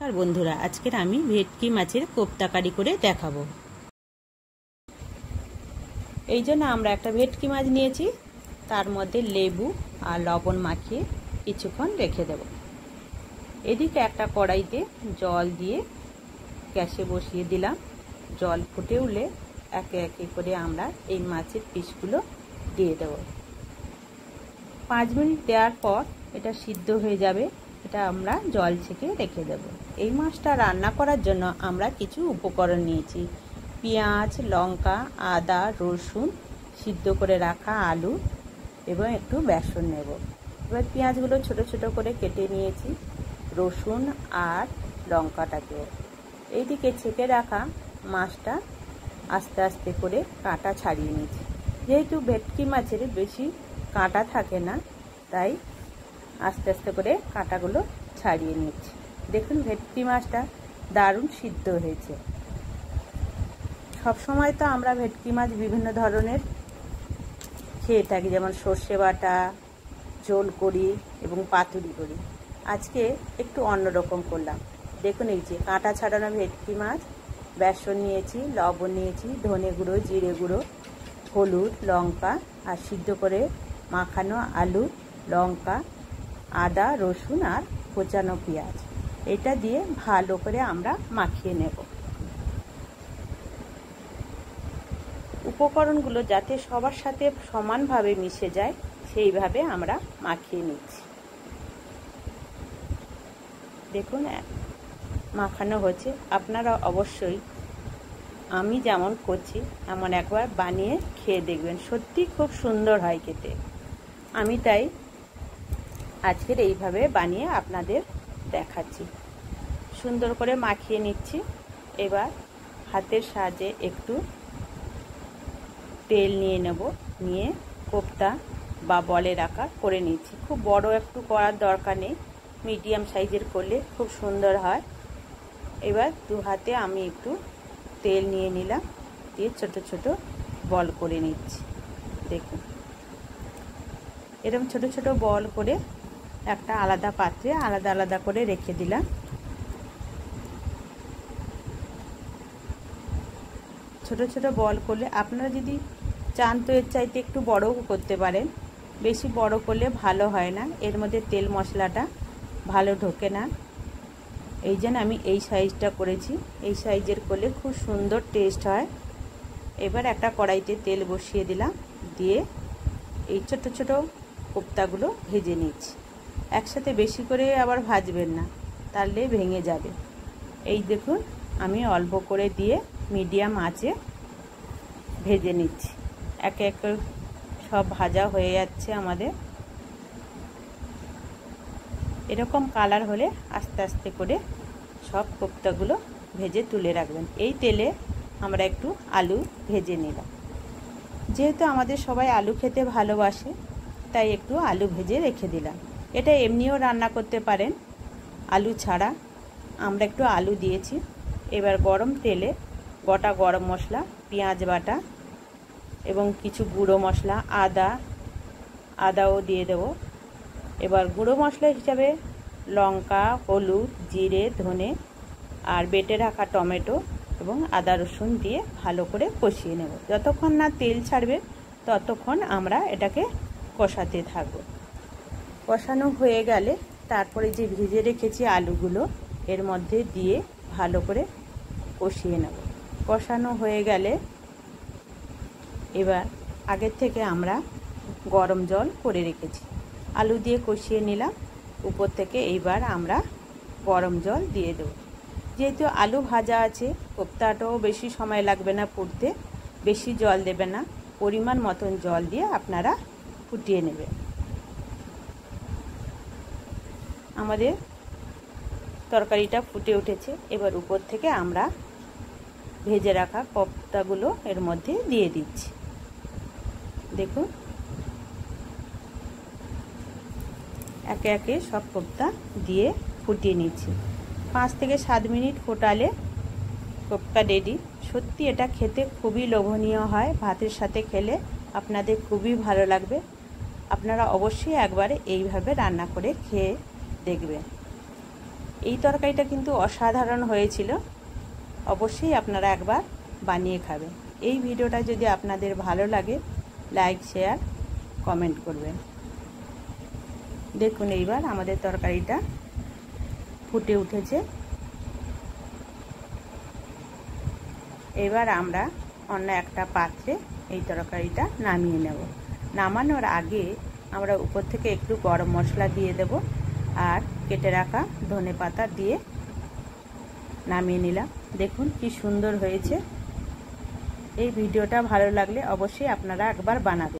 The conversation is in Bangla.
নমস্কার বন্ধুরা, আজকের আমি ভেটকি মাছের কোপ্তাকারি করে দেখাবো। এই জন্য আমরা একটা ভেটকি মাছ নিয়েছি, তার মধ্যে লেবু আর লবণ মাখিয়ে কিছুক্ষণ রেখে দেব। এদিকে একটা কড়াইতে জল দিয়ে গ্যাসে বসিয়ে দিলাম। জল ফুটে উঠলে একে একে করে আমরা এই মাছের পিসগুলো দিয়ে দেব। 5 মিনিট দেওয়ার পর এটা সিদ্ধ হয়ে যাবে। এটা আমরা জল ছেঁকে রেখে দেব। এই মাছটা রান্না করার জন্য আমরা কিছু উপকরণ নিয়েছি: পেঁয়াজ, লঙ্কা, আদা, রসুন, সিদ্ধ করে রাখা আলু এবং একটু বেসন নেব। এবার পেঁয়াজগুলো ছোট ছোট করে কেটে নিয়েছি, রসুন আর লঙ্কাটাকেও। এইদিকে ছেঁকে রাখা মাছটা আস্তে আস্তে করে কাঁটা ছাড়িয়ে নিয়েছি। যেহেতু ভেটকি মাছের বেশি কাঁটা থাকে না, তাই আস্তে আস্তে করে কাঁটাগুলো ছাড়িয়ে নিচ্ছি। দেখুন, ভেটকি মাছটা দারুণ সিদ্ধ হয়েছে। সবসময় তো আমরা ভেটকি মাছ বিভিন্ন ধরনের খেয়ে থাকি, যেমন সর্ষে বাটা, ঝোল করি এবং পাতুরি করি। আজকে একটু অন্যরকম করলাম। দেখুন, এই যে কাঁটা ছাড়ানো ভেটকি মাছ, বেসন নিয়েছি, লবণ নিয়েছি, ধনে গুঁড়ো, জিরে গুঁড়ো, হলুদ, লঙ্কা আর সিদ্ধ করে মাখানো আলু, লঙ্কা, আদা, রসুন আর কোচানো পেঁয়াজ। এটা দিয়ে ভালো করে আমরা মাখিয়ে নেব। উপকরণগুলো যাতে সবার সাথে সমানভাবে মিশে যায় সেইভাবে আমরা মাখিয়ে নিচ্ছি। দেখুন, মাখানো হচ্ছে। আপনারা অবশ্যই আমি যেমন করছি এমন একবার বানিয়ে খেয়ে দেখবেন, সত্যি খুব সুন্দর হয় খেতে। আমি তাই আজকের এইভাবে বানিয়ে আপনাদের দেখাচ্ছি। সুন্দর করে মাখিয়ে নিচ্ছি। এবার হাতের সাহায্যে একটু তেল নিয়ে নেব, নিয়ে কোপ্তা বা বলের আকার করে নিচ্ছি। খুব বড় একটু করার দরকার নেই, মিডিয়াম সাইজের করলে খুব সুন্দর হয়। এবার দু হাতে আমি একটু তেল নিয়ে নিলাম, দিয়ে ছোট ছোট বল করে নিচ্ছি। দেখুন, এরকম ছোট ছোট বল করে একটা আলাদা পাত্রে আলাদা আলাদা করে রেখে দিলাম। ছোট ছোট বল করলে আপনারা যদি চান তো এর চাইতে একটু বড়ও করতে পারেন। বেশি বড় করলে ভালো হয় না, এর মধ্যে তেল মশলাটা ভালো ঢোকে না। এই জন্য আমি এই সাইজটা করেছি। এই সাইজের করলে খুব সুন্দর টেস্ট হয়। এবার একটা কড়াইতে তেল বসিয়ে দিলাম, দিয়ে এই ছোট ছোট কোপ্তাগুলো ভেজে নিচ্ছি। একসাথে বেশি করে আবার ভাজবেন না, তাহলে ভেঙে যাবে। এই দেখুন, আমি অল্প করে দিয়ে মিডিয়াম আঁচে ভেজে নিচ্ছি। একে একে সব ভাজা হয়ে যাচ্ছে আমাদের। এরকম কালার হলে আস্তে আস্তে করে সব কোপ্তাগুলো ভেজে তুলে রাখবেন। এই তেলে আমরা একটু আলু ভেজে নিলাম। যেহেতু আমাদের সবাই আলু খেতে ভালোবাসে, তাই একটু আলু ভেজে রেখে দিলাম। এটা এমনিও রান্না করতে পারেন আলু ছাড়া। আমরা একটু আলু দিয়েছি। এবার গরম তেলে গোটা গরম মশলা, পেঁয়াজ বাটা এবং কিছু গুঁড়ো মশলা, আদাও দিয়ে দেব। এবার গুঁড়ো মশলা হিসাবে লঙ্কা, হলুদ, জিরে, ধনে আর বেটে রাখা টমেটো এবং আদা রসুন দিয়ে ভালো করে কষিয়ে নেব। যতক্ষণ না তেল ছাড়বে ততক্ষণ আমরা এটাকে কষাতে থাকব। কষানো হয়ে গেলে তারপরে যে ভেজে রেখেছি আলুগুলো এর মধ্যে দিয়ে ভালো করে কষিয়ে নেব। কষানো হয়ে গেলে এবার আগের থেকে আমরা গরম জল করে রেখেছি, আলু দিয়ে কষিয়ে নিলাম। উপর থেকে এইবার আমরা গরম জল দিয়ে দেব। যেহেতু আলু ভাজা আছে, কোপ্তাটাও বেশি সময় লাগবে না ফুটতে, বেশি জল দেবে না, পরিমাণ মতন জল দিয়ে আপনারা ফুটিয়ে নেবেন। আমাদের তরকারিটা ফুটে উঠেছে। এবার উপর থেকে আমরা ভেজে রাখা কোপ্তাগুলো এর মধ্যে দিয়ে দিচ্ছি। দেখুন, একে একে সব কোপ্তা দিয়ে ফুটিয়ে নিচ্ছি। 5 থেকে 7 মিনিট ফোটালে কোপ্তা রেডি। সত্যি এটা খেতে খুবই লোভনীয় হয়। ভাতের সাথে খেলে আপনাদের খুবই ভালো লাগবে। আপনারা অবশ্যই একবার এইভাবে রান্না করে খেয়ে দেখবেন। এই তরকারিটা কিন্তু অসাধারণ হয়েছিল। অবশ্যই আপনারা একবার বানিয়ে খাবেন। এই ভিডিওটা যদি আপনাদের ভালো লাগে লাইক শেয়ার কমেন্ট করবেন। দেখুন এইবার আমাদের তরকারিটা ফুটে উঠেছে। এবার আমরা অন্য একটা পাত্রে এই তরকারিটা নামিয়ে নেব। নামানোর আগে আমরা উপর থেকে একটু গরম মশলা দিয়ে দেব আর কেটে রাখা ধনেপাতা দিয়ে নামিয়ে নিলাম। দেখুন কি সুন্দর হয়েছে। এই ভিডিওটা ভালো লাগলে অবশ্যই আপনারা একবার বানাবেন।